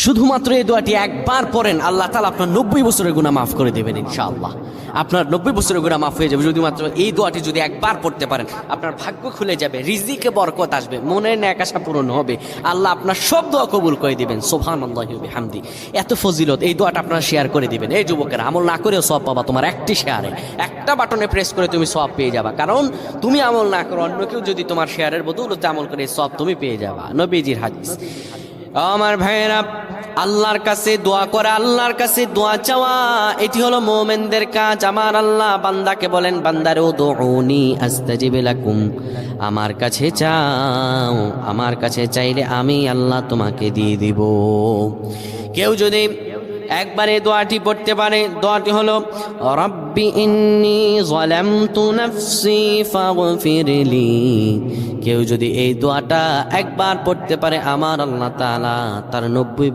শুধুমাত্র এই দোয়াটি একবার পড়েন, আল্লাহ তাআলা আপনার 90 বছরের গুনাহ মাফ করে দেবেন ইনশাআল্লাহ। আপনার 90 বছরের গুনাহ মাফ হয়ে যাবে যদি মাত্র এই দোয়াটি যদি একবার পড়তে পারেন। আপনার ভাগ্য খুলে যাবে, রিজিকে বরকত আসবে, মনের ন্যাক আশা পূরণ হবে, আল্লাহ আপনার সব দোয়া কবুল করে দিবেন। সুবহানাল্লাহি ওয়া বিহামদি। এত ফজিলত, এই দোয়াটা আপনারা শেয়ার করে দিবেন। এই যুবকেরা, আমল না করেও সওয়াব পাবা। তোমার একটি শেয়ারে, একটা বাটনে প্রেস করে তুমি সওয়াব পেয়ে যাবা। কারণ তুমি আমল না করো, অন্য কেউ যদি তোমার শেয়ারের বদৌলতে আমল করে, সওয়াব তুমি পেয়ে যাবা। নবীজির হাদিস। আমার ভাইয়েরা, আল্লাহর কাছে দোয়া করা, আল্লাহর কাছে দোয়া চাওয়া, এটি হলো মুমিনদের কাজ। আমার আল্লাহ বান্দাকে বলেন, বান্দারে উদউনি আস্তাজিব লাকুম, আমার কাছে চাও, আমার কাছে চাইলে আমি আল্লাহ তোমাকে দিয়ে দিব। কেউ যদি একবারে দোয়াটি পড়তে পারে, দোয়াটি হলো রব্বি ইন্নী যালামতু নাফসি ফাগফিরলি। কেউ যদি এই দোয়াটা একবার পড়তে পারে, আমার আল্লাহ তাআলা তার 90